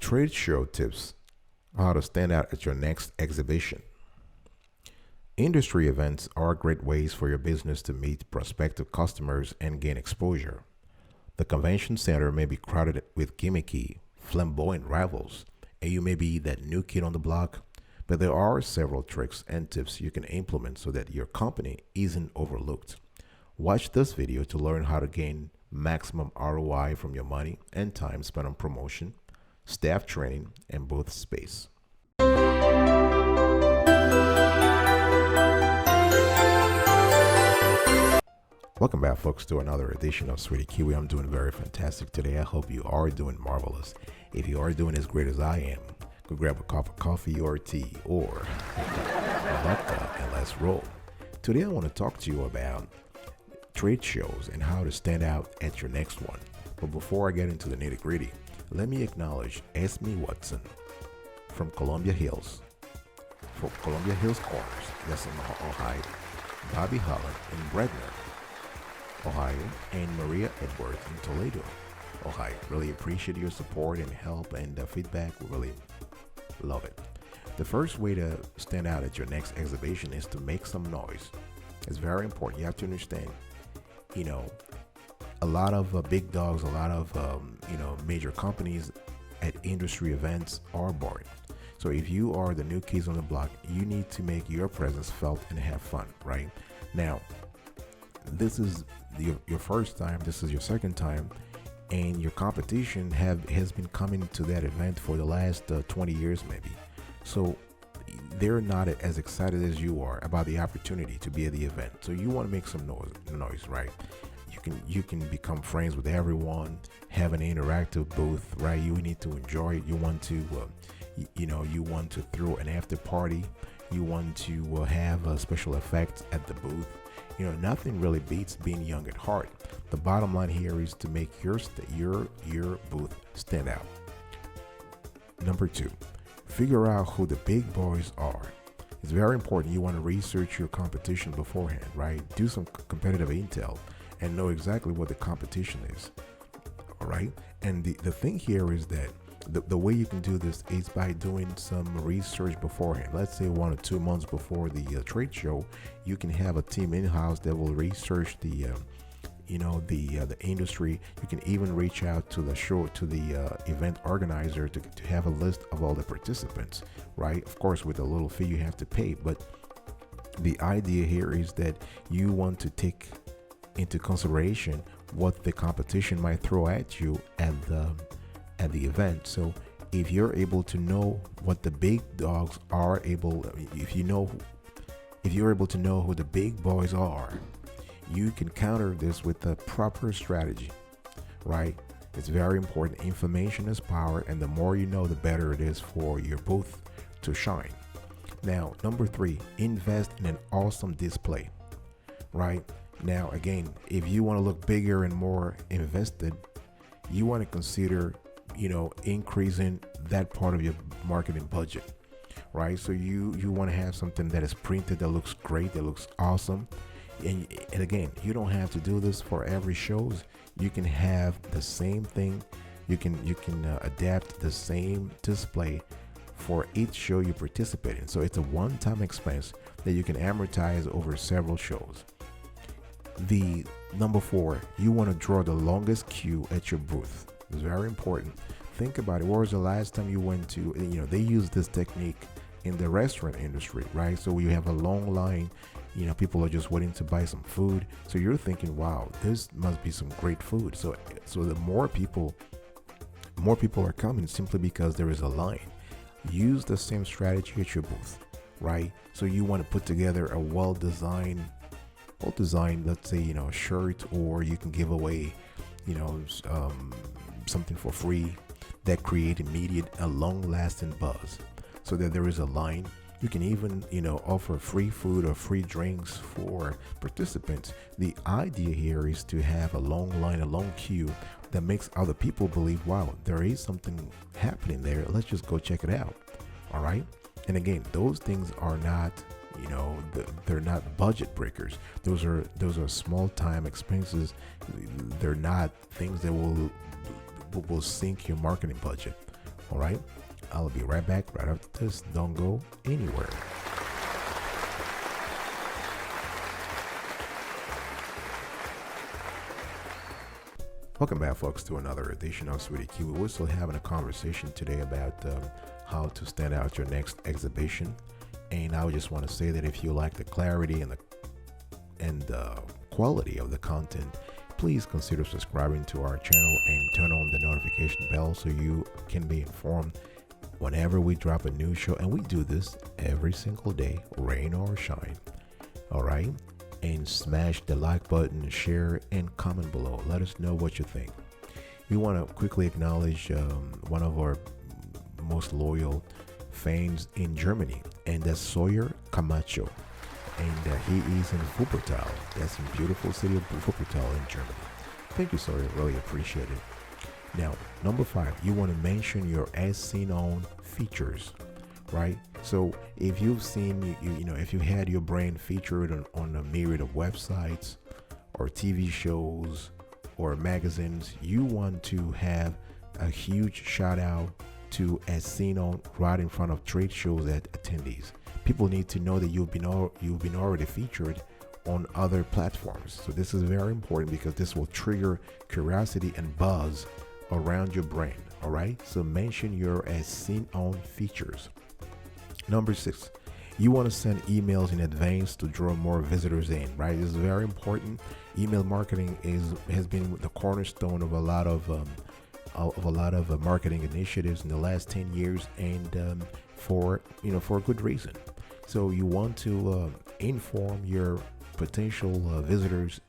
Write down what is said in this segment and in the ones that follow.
Trade show tips: how to stand out at your next exhibition. Industry events are great ways for your business to meet prospective customers and gain exposure. The convention center may be crowded with gimmicky, flamboyant rivals, and you may be that new kid on the block, but there are several tricks and tips you can implement so that your company isn't overlooked. Watch this video to learn how to gain maximum ROI from your money and time spent on promotion, staff training, and booth space. Welcome back, folks, to another edition of Sweetie Kiwi. I'm doing very fantastic today. I hope you are doing marvelous. If you are doing as great as I am, go grab a cup of coffee or tea or a vodka and let's roll. Today I want to talk to you about trade shows and how to stand out at your next one. But before I get into the nitty gritty, let me acknowledge Esme Watson from Columbia Hills, for Columbia Hills Corners, that's in Ohio, Bobby Holland in Bredner, Ohio, and Maria Edwards in Toledo, Ohio. Really appreciate your support and help and feedback. We really love it. The first way to stand out at your next exhibition is to make some noise. It's very important. You have to understand, a lot of big dogs, a lot of major companies at industry events are bored. So if you are the new kids on the block, you need to make your presence felt and have fun, right? Now, this is your first time, this is your second time, and your competition has been coming to that event for the last 20 years maybe. So they're not as excited as you are about the opportunity to be at the event. So you want to make some noise, right? You can become friends with everyone, have an interactive booth, right? You need to enjoy it. You want to you want to throw an after party. You want to have a special effects at the booth. Nothing really beats being young at heart. The bottom line here is to make your booth stand out. Number 2, figure out who the big boys are. It's very important. You want to research your competition beforehand, right? Do some competitive intel and know exactly what the competition is. All right. And the thing here is that the way you can do this is by doing some research beforehand. Let's say 1 or 2 months before the trade show, you can have a team in-house that will research the industry. You can even reach out to the event organizer to have a list of all the participants, right? Of course, with a little fee you have to pay, but the idea here is that you want to take into consideration what the competition might throw at you at the event. So if you're able to know what the big dogs are if you're able to know who the big boys are, you can counter this with a proper strategy, right? It's very important. Information is power, and the more you know, the better it is for your booth to shine. Now, number 3, invest in an awesome display, right? Now, again, if you want to look bigger and more invested, you want to consider, increasing that part of your marketing budget, right? So you want to have something that is printed, that looks great, that looks awesome. And again, you don't have to do this for every shows. You can have the same thing. You can adapt the same display for each show you participate in. So it's a one-time expense that you can amortize over several shows. The number 4, you want to draw the longest queue at your booth. It's very important. Think about it. When was the last time you went to, they use this technique in the restaurant industry, right? So you have a long line, people are just waiting to buy some food. So you're thinking, wow, this must be some great food. So the more people are coming simply because there is a line. Use the same strategy at your booth, right? So you want to put together a well-designed, let's say, shirt, or you can give away, something for free that create immediate and long-lasting buzz, so that there is a line. You can even, offer free food or free drinks for participants. The idea here is to have a long line, a long queue that makes other people believe, wow, there is something happening there. Let's just go check it out. All right. And again, those things are not, they're not budget breakers. Those are small time expenses. They're not things that will sink your marketing budget, All right. I'll be right back right after this. Don't go anywhere. Welcome back, folks, to another edition of Sweetie Kiwi. We're still having a conversation today about how to stand out your next exhibition. And I just want to say that if you like the clarity and the quality of the content, please consider subscribing to our channel and turn on the notification bell so you can be informed whenever we drop a new show. And we do this every single day, rain or shine. All right. And smash the like button, share, and comment below. Let us know what you think. We want to quickly acknowledge one of our most loyal fans in Germany, and that's Sawyer Camacho. And he is in Wuppertal. That's in beautiful city of Wuppertal in Germany. Thank you, Sawyer. Really appreciate it. Now, number 5, you want to mention your as seen on features, right? So if you've seen, if you had your brand featured on a myriad of websites or TV shows or magazines, you want to have a huge shout out to as seen on right in front of trade shows at attendees. People need to know that you've been already featured on other platforms. So this is very important because this will trigger curiosity and buzz around your brand. All right. So mention your as seen on features. Number 6, you want to send emails in advance to draw more visitors in, right? This is very important. Email marketing has been the cornerstone of a lot of marketing initiatives in the last 10 years, and for a good reason. So you want to inform your potential visitors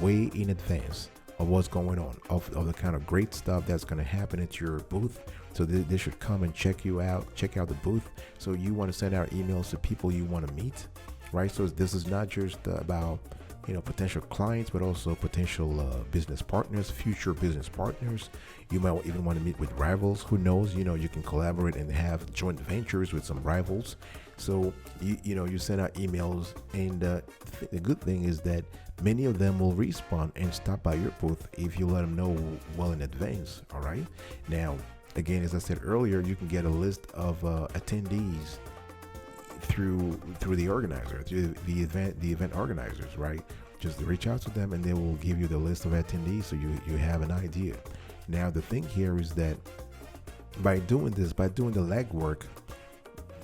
way in advance of what's going on, of the kind of great stuff that's going to happen at your booth. So they should come and check out the booth. So you want to send out emails to people you want to meet, right? So this is not just about potential clients, but also potential business partners, future business partners. You might even want to meet with rivals. Who knows? You can collaborate and have joint ventures with some rivals. So you send out emails, and the good thing is that many of them will respond and stop by your booth if you let them know well in advance. All right. Now, again, as I said earlier, you can get a list of attendees through the organizer, through the event organizers, right? Just reach out to them and they will give you the list of attendees so you have an idea. Now, the thing here is that by doing the legwork,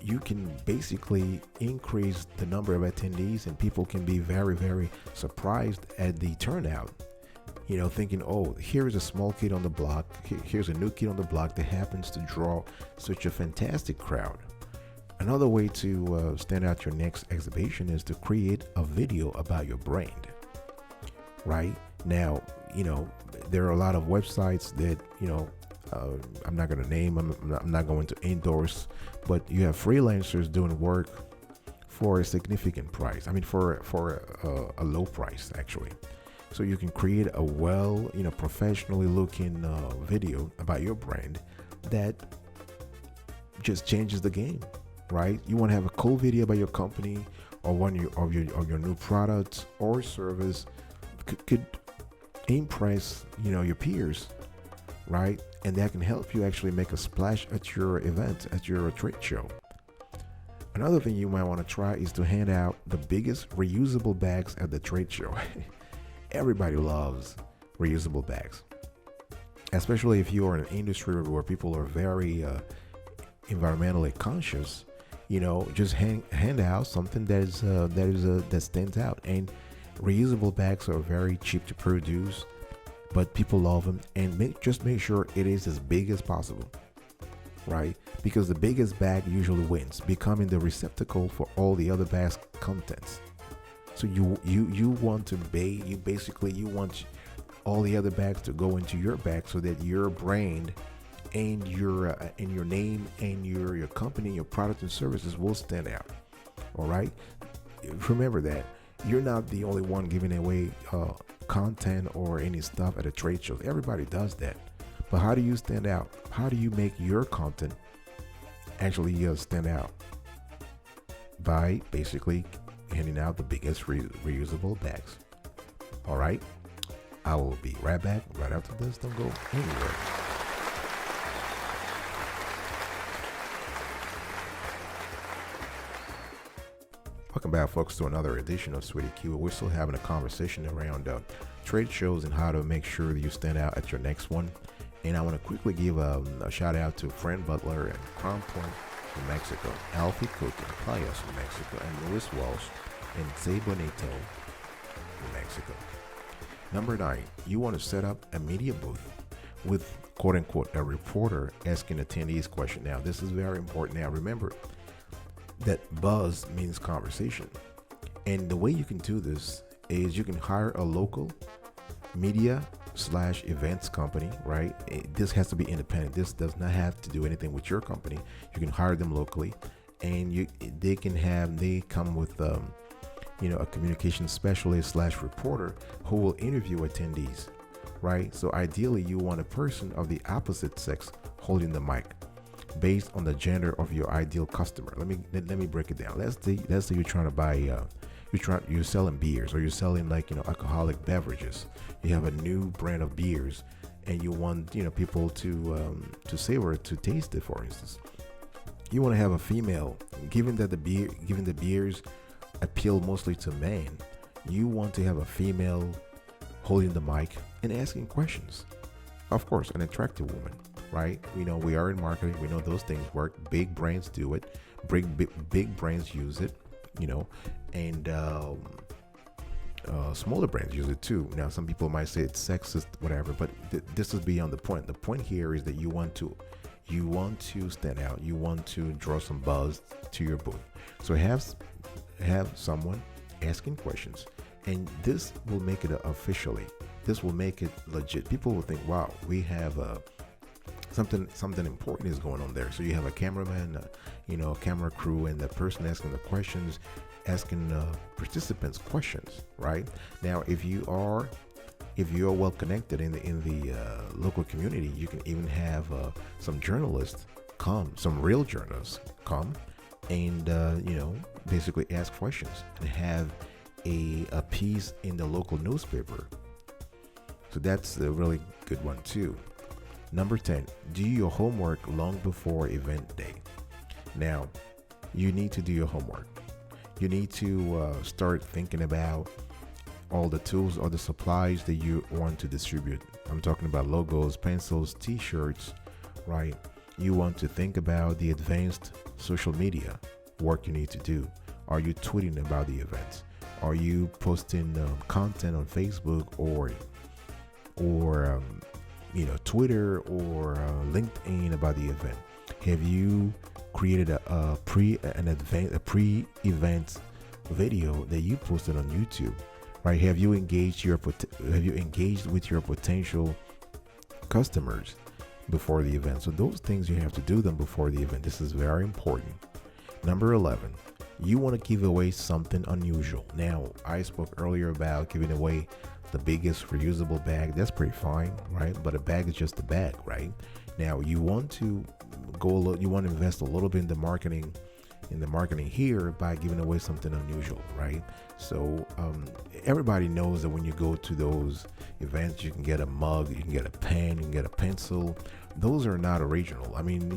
you can basically increase the number of attendees, and people can be very, very surprised at the turnout. Thinking, oh, here's a small kid on the block. Here's a new kid on the block that happens to draw such a fantastic crowd. Another way to stand out your next exhibition is to create a video about your brand. Right now, there are a lot of websites that, I'm not going to name, I'm not going to endorse, but you have freelancers doing work for a significant price. I mean, for a low price, actually. So you can create a professionally looking video about your brand that just changes the game, right? You want to have a cool video about your company or of your new product or service could impress your peers, right? And that can help you actually make a splash at your event, at your trade show. Another thing you might want to try is to hand out the biggest reusable bags at the trade show. Everybody loves reusable bags, especially if you are in an industry where people are very environmentally conscious. Just hand out something that stands out. And reusable bags are very cheap to produce, but people love them. And make sure it is as big as possible, right? Because the biggest bag usually wins, becoming the receptacle for all the other bags' contents. So you want all the other bags to go into your bag so that your brand and your name and your company, your product and services will stand out. All right. Remember that you're not the only one giving away content or any stuff at a trade show. Everybody does that. But how do you stand out? How do you make your content actually stand out? By basically handing out the biggest reusable bags. All right. I will be right back right after this. Don't go anywhere. Welcome back, folks, to another edition of Sweetie Q. We're still having a conversation around trade shows and how to make sure that you stand out at your next one. And I want to quickly give a shout out to Fran Butler and Crown Point, New Mexico, Alfie Cook in Playas, New Mexico, and Louis Walsh in Zabonito, New Mexico. Number 9, you want to set up a media booth with quote unquote a reporter asking attendees questions. Now, this is very important. Now, remember that buzz means conversation. And the way you can do this is you can hire a local media / events company, right? This has to be independent. This does not have to do anything with your company. You can hire them locally, and they come with a communication specialist / reporter who will interview attendees, right? So ideally, you want a person of the opposite sex holding the mic, based on the gender of your ideal customer. Let me break it down. Let's say you're trying to buy you're selling beers, or you're selling alcoholic beverages. You have a new brand of beers, and you want people to savor it, to taste it. For instance, you want to have a female. Given the beers appeal mostly to men, you want to have a female holding the mic and asking questions. Of course, an attractive woman, right? We are in marketing. We know those things work. Big brands do it. Big brands use it, and smaller brands use it too. Now, some people might say it's sexist, whatever, but this is beyond the point. The point here is that you want to stand out. You want to draw some buzz to your booth. So have someone asking questions, and this will make it officially. This will make it legit. People will think, wow, we have something important is going on there. So you have a cameraman, a camera crew, and the person asking the questions, asking participants questions, right? Now, if you are well connected in the local community, you can even have some real journalists come, and basically ask questions and have a piece in the local newspaper. So that's a really good one too. Number 10, do your homework long before event day. Now, you need to do your homework. You need to start thinking about all the tools or the supplies that you want to distribute. I'm talking about logos, pencils, t-shirts, right? You want to think about the advanced social media work you need to do. Are you tweeting about the events? Are you posting content on Facebook or Twitter or LinkedIn about the event? Have you created a pre-event video that you posted on YouTube? Right? Have you engaged with your potential customers before the event? So those things, you have to do them before the event. This is very important. Number 11, you want to give away something unusual. Now, I spoke earlier about giving away the biggest reusable bag. That's pretty fine, right? But a bag is just a bag, right? Now, you want to invest a little bit in the marketing here by giving away something unusual, right? So everybody knows that when you go to those events, you can get a mug, you can get a pen, you can get a pencil. Those are not original. I mean,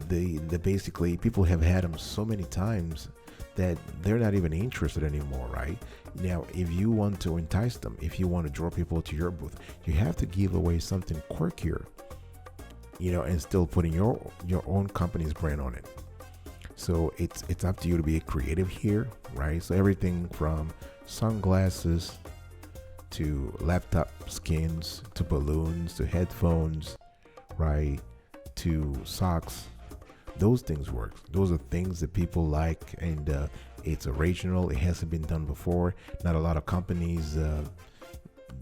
they basically, people have had them so many times that they're not even interested anymore, right? Now, if you want to entice them, if you want to draw people to your booth, you have to give away something quirkier, and still putting your own company's brand on it. So it's up to you to be creative here, right? So everything from sunglasses to laptop skins to balloons to headphones, right? To socks. Those things work. Those are things that people like, and it's original. It hasn't been done before. Not a lot of companies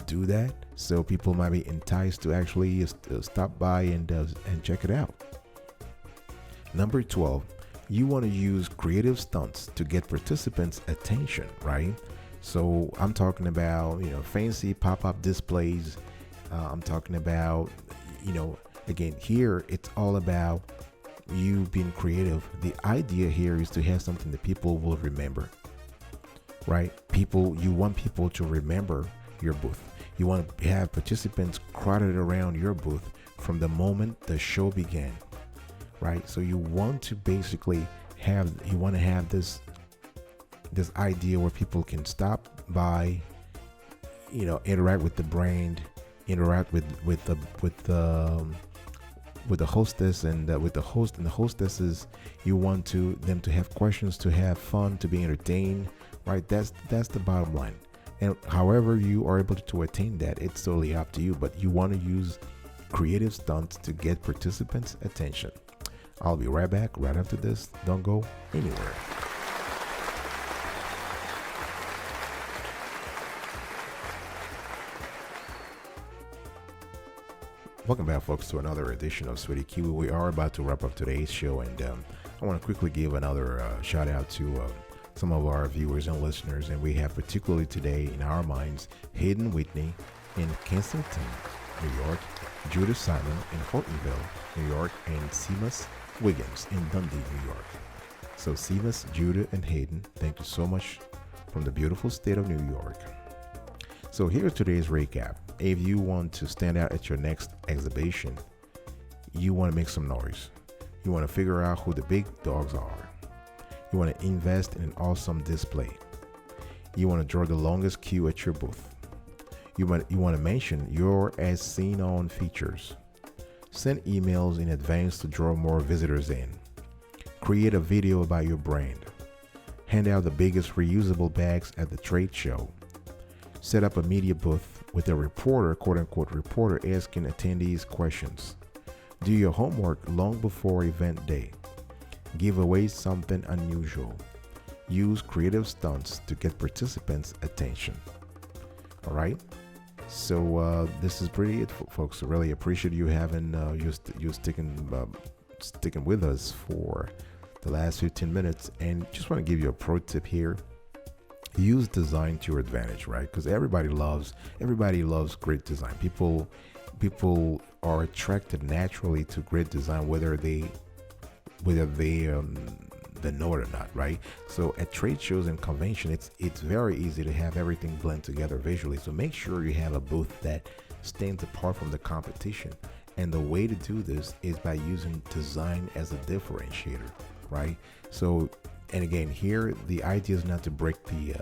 do that, so people might be enticed to actually stop by and check it out. Number 12, you want to use creative stunts to get participants' attention, right? So I'm talking about fancy pop-up displays. I'm talking about again, here it's all about you being creative. The idea here is to have something that people will remember, right? You want people to remember your booth. You want to have participants crowded around your booth from the moment the show began, right? So you want to basically have this this idea where people can stop by, interact with the brand, interact with the hostess and with the host and the hostesses. You want them to have questions, to have fun, to be entertained, right? That's the bottom line. And however you are able to attain that, it's totally up to you. But you want to use creative stunts to get participants' attention. I'll be right back right after this. Don't go anywhere. Welcome back, folks, to another edition of Sweetie Q. We are about to wrap up today's show, and I want to quickly give another shout out to some of our viewers and listeners. And we have particularly today in our minds Hayden Whitney in Kensington, New York, Judah Simon in Hortonville, New York, and Seamus Wiggins in Dundee, New York. So Seamus, Judah, and Hayden, thank you so much from the beautiful state of New York. So here's today's recap. If you want to stand out at your next exhibition, you want to make some noise. You want to figure out who the big dogs are. You want to invest in an awesome display. You want to draw the longest queue at your booth. You want to mention your as seen on features. Send emails in advance to draw more visitors in. Create a video about your brand. Hand out the biggest reusable bags at the trade show. Set up a media booth with a reporter, quote unquote reporter, asking attendees questions. Do your homework long before event day. Give away something unusual. Use creative stunts to get participants' attention. All right. So this is pretty it, folks. I really appreciate you having you sticking with us for the last 15 minutes. And just want to give you a pro tip here. Use design to your advantage, right? Because everybody loves great design. People are attracted naturally to great design, whether they know it or not, right? So at trade shows and convention, it's very easy to have everything blend together visually. So make sure you have a booth that stands apart from the competition. And the way to do this is by using design as a differentiator, right? So, and again, here the idea is not to break the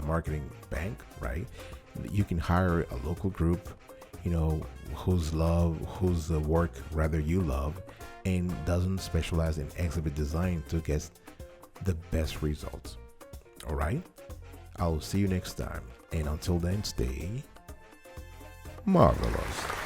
marketing bank, right? You can hire a local group, whose work rather you love, and doesn't specialize in exhibit design to get the best results. All right, I'll see you next time, and until then, stay marvelous.